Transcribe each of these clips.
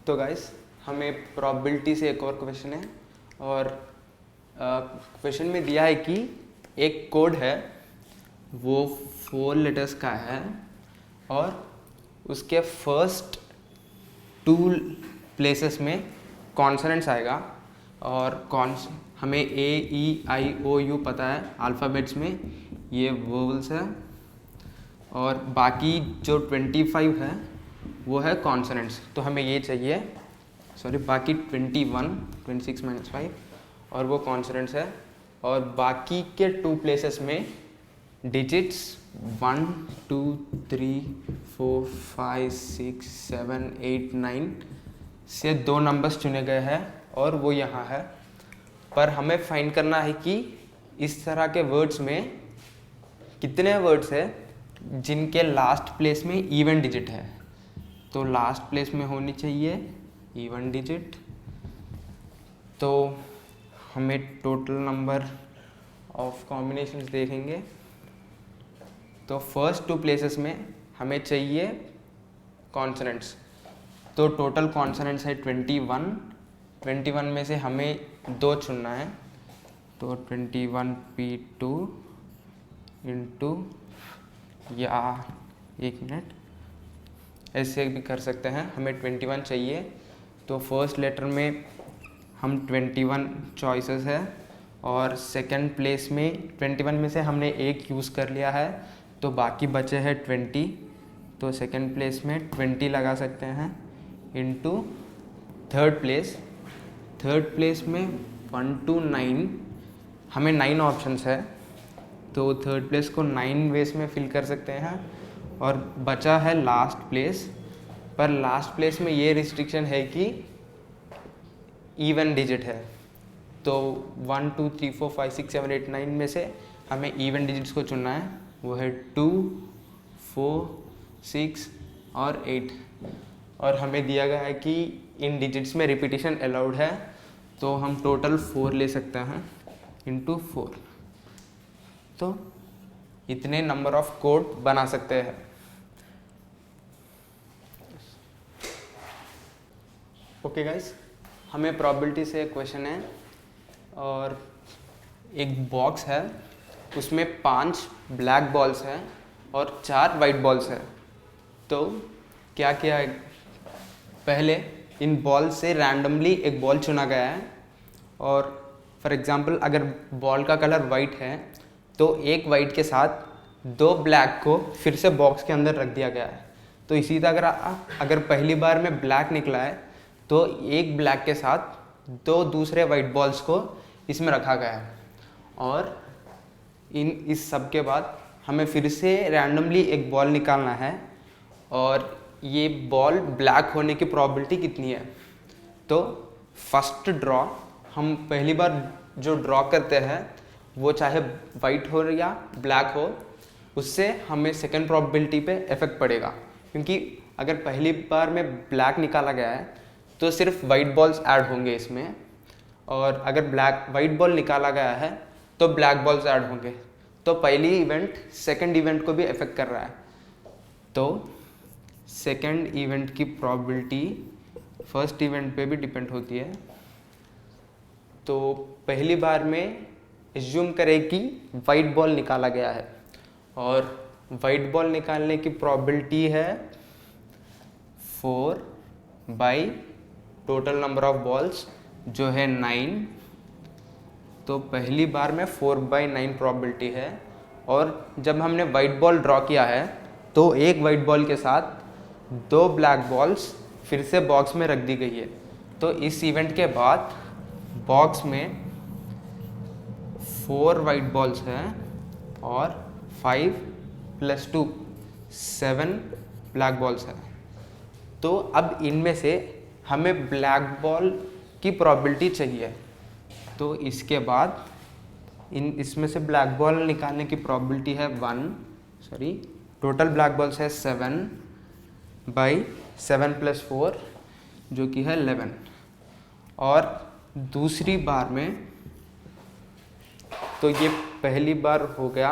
तो गाइस हमें प्रोबेबिलिटी से एक और क्वेश्चन है और क्वेश्चन में दिया है कि एक कोड है वो 4 लेटर्स का है और उसके फर्स्ट 2 प्लेसेस में कॉन्सोनेंट्स आएगा और हमें ए ई आई ओ यू पता है अल्फ़ाबेट्स में ये वोवल्स है और बाकी जो 25 है वो है कॉन्सोनेंट्स। तो हमें ये चाहिए बाकी 26 - 5 और वो कॉन्सोनेंट्स है और बाकी के 2 प्लेसेस में डिजिट्स 1 2 3 4 5 6 7 8 9 से 2 नंबर्स चुने गए हैं और वो यहाँ है। पर हमें फाइंड करना है कि इस तरह के वर्ड्स में कितने वर्ड्स है जिनके लास्ट प्लेस में इवन डिजिट है। तो लास्ट प्लेस में होनी चाहिए इवन डिजिट। तो हमें टोटल नंबर ऑफ कॉम्बिनेशंस देखेंगे तो फर्स्ट 2 प्लेसेस में हमें चाहिए कॉन्सोनेंट्स। तो टोटल कॉन्सोनेंट्स है 21 में से हमें 2 चुनना है। तो 21p2 इंटू या 1 मिनट ऐसे भी कर सकते हैं। हमें 21 चाहिए तो फर्स्ट लेटर में हम 21 चॉइसेस है और सेकंड प्लेस में 21 में से हमने एक यूज़ कर लिया है तो बाकी बचे हैं 20। तो सेकंड प्लेस में 20 लगा सकते हैं इनटू थर्ड प्लेस में 1 to 9 हमें 9 ऑप्शंस है तो थर्ड प्लेस को 9 वेज में फिल कर सकते हैं और बचा है लास्ट प्लेस। पर लास्ट प्लेस में ये रिस्ट्रिक्शन है कि इवन डिजिट है। तो 1 2 3 4 5 6 7 8 9 में से हमें इवन डिजिट्स को चुनना है। वो है 2 4 6 और 8 और हमें दिया गया है कि इन डिजिट्स में रिपीटिशन अलाउड है तो हम टोटल 4 ले सकते हैं इंटू 4। तो इतने नंबर ऑफ कोड बना सकते हैं। ओके गाइस, हमें प्रोबेबिलिटी से एक क्वेश्चन है और एक बॉक्स है उसमें 5 ब्लैक बॉल्स हैं और 4 वाइट बॉल्स हैं। तो क्या किया है, पहले इन बॉल से रैंडमली एक बॉल चुना गया है और फॉर एग्जांपल अगर बॉल का कलर वाइट है तो एक वाइट के साथ 2 ब्लैक को फिर से बॉक्स के अंदर रख दिया गया है। तो इसी तरह अगर पहली बार में ब्लैक निकला है तो एक ब्लैक के साथ 2 दूसरे वाइट बॉल्स को इसमें रखा गया है और इस सब के बाद हमें फिर से रैंडमली एक बॉल निकालना है और ये बॉल ब्लैक होने की प्रोबेबिलिटी कितनी है। तो फर्स्ट ड्रॉ हम पहली बार जो ड्रॉ करते हैं वो चाहे वाइट हो या ब्लैक हो उससे हमें सेकंड प्रोबेबिलिटी पे इफेक्ट पड़ेगा, क्योंकि अगर पहली बार में ब्लैक निकाला गया है तो सिर्फ वाइट बॉल्स ऐड होंगे इसमें और अगर वाइट बॉल निकाला गया है तो ब्लैक बॉल्स ऐड होंगे। तो पहली इवेंट सेकंड इवेंट को भी इफेक्ट कर रहा है। तो सेकंड इवेंट की प्रोबेबिलिटी फर्स्ट इवेंट पे भी डिपेंड होती है। तो पहली बार में एज्यूम करें कि वाइट बॉल निकाला गया है और वाइट बॉल निकालने की प्रोबेबिलिटी है 4 by total number of balls जो है 9। तो पहली बार में 4/9 प्रोबेबिलिटी है और जब हमने वाइट बॉल ड्रॉ किया है तो एक वाइट बॉल के साथ 2 ब्लैक बॉल्स फिर से बॉक्स में रख दी गई है। तो इस इवेंट के बाद बॉक्स में 4 वाइट बॉल्स हैं और 5 + 2 7 ब्लैक बॉल्स हैं। तो अब इनमें से हमें ब्लैक बॉल की प्रोबेबिलिटी चाहिए। तो इसके बाद इसमें से ब्लैक बॉल निकालने की प्रोबेबिलिटी है टोटल ब्लैक बॉल्स है 7/7 + 4 जो कि है 11। और दूसरी बार में तो ये पहली बार हो गया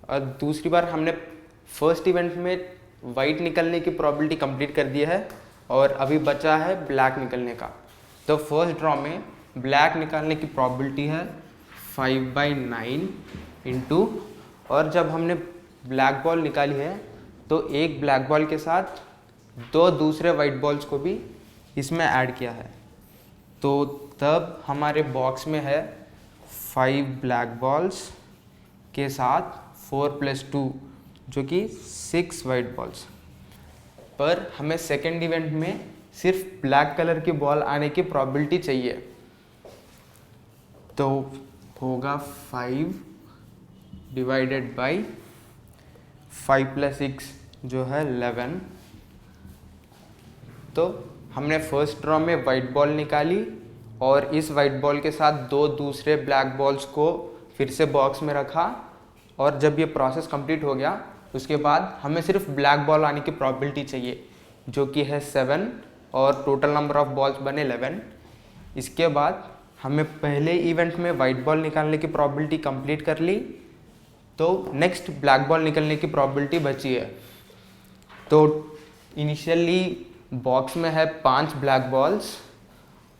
और दूसरी बार हमने फर्स्ट इवेंट में वाइट निकलने की प्रोबेबिलिटी कंप्लीट कर दी है और अभी बचा है ब्लैक निकलने का। तो फर्स्ट ड्रॉ में ब्लैक निकालने की प्रॉबिलिटी है 5/9 इंटू, और जब हमने ब्लैक बॉल निकाली है तो एक ब्लैक बॉल के साथ 2 दूसरे वाइट बॉल्स को भी इसमें ऐड किया है, तो तब हमारे बॉक्स में है 5 ब्लैक बॉल्स के साथ 4 + 2 जो कि 6 वाइट बॉल्स। पर हमें सेकेंड इवेंट में सिर्फ ब्लैक कलर की बॉल आने की प्रॉबिलिटी चाहिए, तो होगा 5 डिवाइडेड बाई 5 + 6 जो है 11। तो हमने फर्स्ट ड्रॉ में वाइट बॉल निकाली और इस वाइट बॉल के साथ 2 दूसरे ब्लैक बॉल्स को फिर से बॉक्स में रखा, और जब ये प्रोसेस कंप्लीट हो गया उसके बाद हमें सिर्फ ब्लैक बॉल आने की प्रॉबिलिटी चाहिए जो कि है 7, और टोटल नंबर ऑफ बॉल्स बने 11। इसके बाद हमें पहले इवेंट में वाइट बॉल निकालने की प्रॉबिलिटी कंप्लीट कर ली, तो नेक्स्ट ब्लैक बॉल निकलने की प्रॉबिलिटी बची है। तो इनिशियली बॉक्स में है 5 ब्लैक बॉल्स,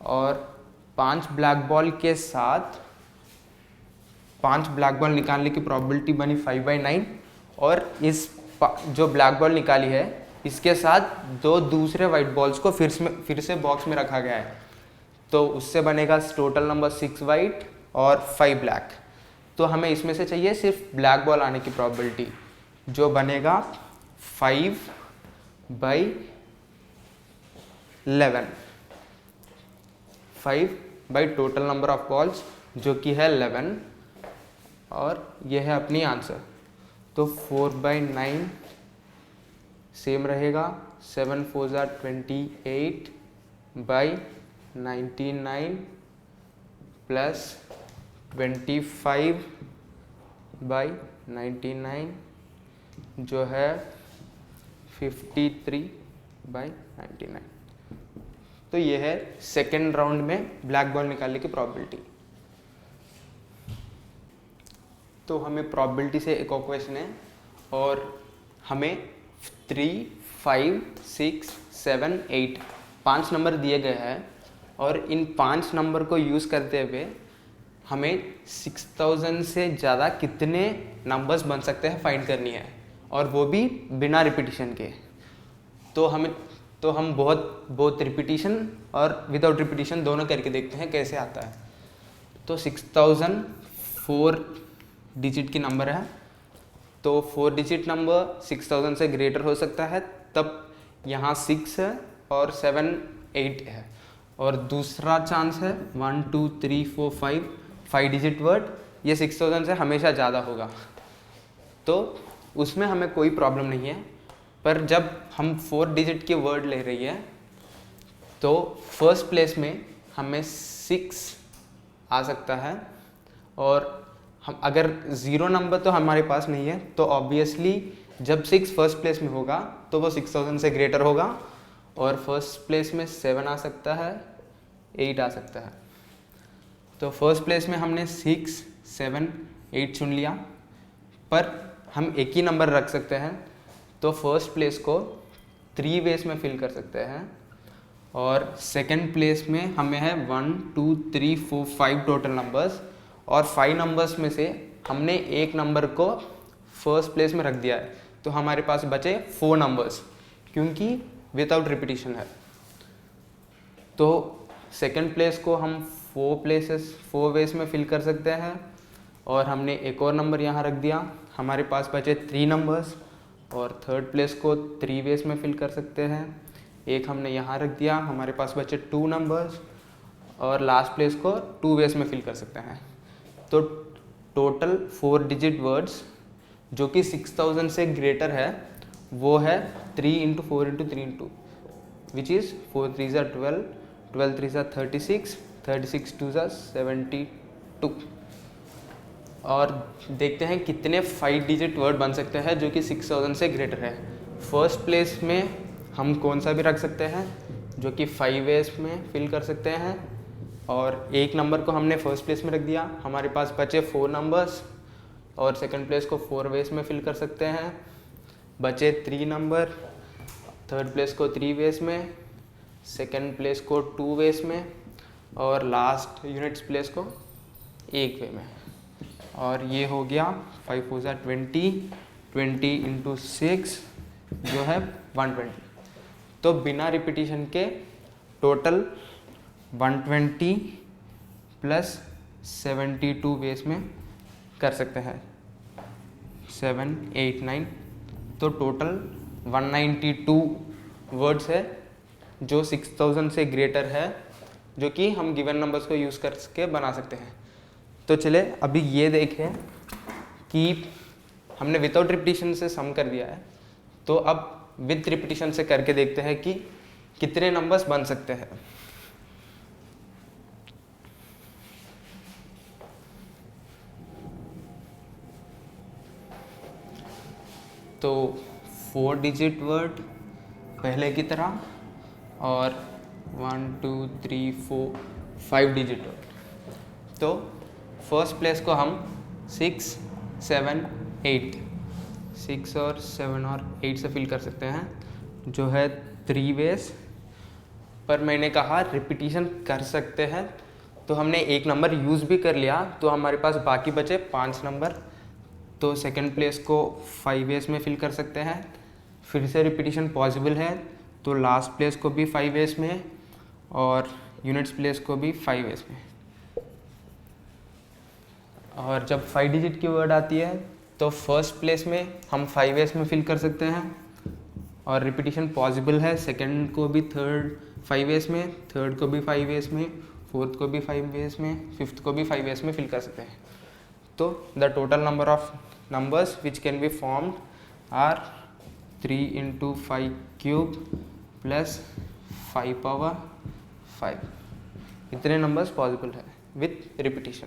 और 5 ब्लैक बॉल के साथ 5 ब्लैक बॉल निकालने की प्रॉबिलिटी बनी 5/9, और इस जो ब्लैक बॉल निकाली है इसके साथ 2 दूसरे वाइट बॉल्स को फिर से बॉक्स में रखा गया है, तो उससे बनेगा टोटल नंबर 6 वाइट और 5 ब्लैक। तो हमें इसमें से चाहिए सिर्फ ब्लैक बॉल आने की प्रॉबिलिटी, जो बनेगा 5/11, 5 by total number of balls जो कि है 11, और यह है अपनी आंसर। तो 4/9 सेम रहेगा, 7 4 28 बाई 99 प्लस 25 बाई 99 जो है 53/99। तो ये है सेकेंड राउंड में ब्लैक बॉल निकालने की प्रॉबिलिटी। तो हमें प्रॉबिलिटी से एक और क्वेश्चन है, और हमें 3 5 6 7 8 5 नंबर दिए गए हैं, और इन 5 नंबर को यूज़ करते हुए हमें 6000 से ज़्यादा कितने नंबर्स बन सकते हैं फाइंड करनी है, और वो भी बिना रिपीटिशन के। तो हम बहुत रिपीटिशन और विदाउट रिपीटिशन दोनों करके देखते हैं कैसे आता है। तो 6000 4 डिजिट की नंबर है, तो 4 डिजिट नंबर 6000 से ग्रेटर हो सकता है, तब यहाँ 6 है और 7 8 है। और दूसरा चांस है 1 2 3 4 5 डिजिट वर्ड, ये 6000 से हमेशा ज़्यादा होगा, तो उसमें हमें कोई प्रॉब्लम नहीं है। पर जब हम 4 डिजिट के वर्ड ले रही है तो फर्स्ट प्लेस में हमें 6 आ सकता है, और हम अगर 0 नंबर तो हमारे पास नहीं है, तो ऑब्वियसली जब 6 फर्स्ट प्लेस में होगा तो वो 6000 से ग्रेटर होगा, और फर्स्ट प्लेस में 7 आ सकता है, 8 आ सकता है। तो फर्स्ट प्लेस में हमने 6 7 8 चुन लिया, पर हम एक ही नंबर रख सकते हैं, तो फर्स्ट प्लेस को 3 वेज में फिल कर सकते हैं, और सेकंड प्लेस में हमें है 1 2 3 4 5 टोटल नंबर्स, और 5 नंबर्स में से हमने एक नंबर को फर्स्ट प्लेस में रख दिया है, तो हमारे पास बचे 4 नंबर्स, क्योंकि विदाउट रिपीटिशन है। तो सेकंड प्लेस को हम 4 वेज में फिल कर सकते हैं, और हमने एक और नंबर यहाँ रख दिया, हमारे पास बचे 3 नंबर्स, और थर्ड प्लेस को 3 वेज में फिल कर सकते हैं, एक हमने यहाँ रख दिया, हमारे पास बचे 2 नंबर्स, और लास्ट प्लेस को 2 वेज में फिल कर सकते हैं। तो टोटल 4 डिजिट वर्ड्स जो कि 6000 से ग्रेटर है वो है 3 × 4 × 3 × 2 विच इज़ 4 3 12, 12 3 36, 36 2 72। और देखते हैं कितने 5 डिजिट वर्ड बन सकते हैं जो कि 6000 से ग्रेटर है। फर्स्ट प्लेस में हम कौन सा भी रख सकते हैं जो कि 5 वेज में फिल कर सकते हैं, और एक नंबर को हमने फर्स्ट प्लेस में रख दिया, हमारे पास बचे 4 नंबर्स, और सेकंड प्लेस को 4 वेज में फिल कर सकते हैं, बचे 3 नंबर, थर्ड प्लेस को 3 वेज में, सेकेंड प्लेस को 2 वेज में और लास्ट यूनिट्स प्लेस को 1 वे में। और ये हो गया 5 4 जा 20, 20 × 6 जो है 120। तो बिना रिपीटिशन के टोटल 120 प्लस 72 वेज में कर सकते हैं, 7 8 9। तो टोटल 192 वर्ड्स है जो 6000 से ग्रेटर है, जो कि हम गिवन नंबर्स को यूज़ करके बना सकते हैं। तो चले अभी ये देखें कि हमने विदाउट रिपीटिशन से सम कर दिया है, तो अब विद रिपीटिशन से करके देखते हैं कि कितने नंबर्स बन सकते हैं। तो 4 डिजिट वर्ड पहले की तरह और 1 2 3 4 5 डिजिट वर्ड। तो फर्स्ट प्लेस को हम 6 7 8 6 और 7 और 8 से फिल कर सकते हैं, जो है 3 वेज। पर मैंने कहा रिपीटिशन कर सकते हैं, तो हमने एक नंबर यूज़ भी कर लिया, तो हमारे पास बाकी बचे 5 नंबर। तो सेकंड प्लेस को 5 वेज में फिल कर सकते हैं। फिर से रिपीटिशन पॉसिबल है, तो लास्ट प्लेस को भी 5 वेज में और यूनिट्स प्लेस को भी 5 वेज में। और जब 5 डिजिट की वर्ड आती है तो फर्स्ट प्लेस में हम 5 वेज में फिल कर सकते हैं और रिपीटिशन पॉसिबल है। सेकंड को भी 5 वेज में, थर्ड को भी 5 वेज में, फोर्थ को भी 5 वेज में, फिफ्थ को भी 5 वेज में फिल कर सकते हैं। तो the total number of numbers which can be formed are 3 × 5 cube plus 5 power 5। इतने नंबर्स पॉसिबल है विथ रिपीटिशन।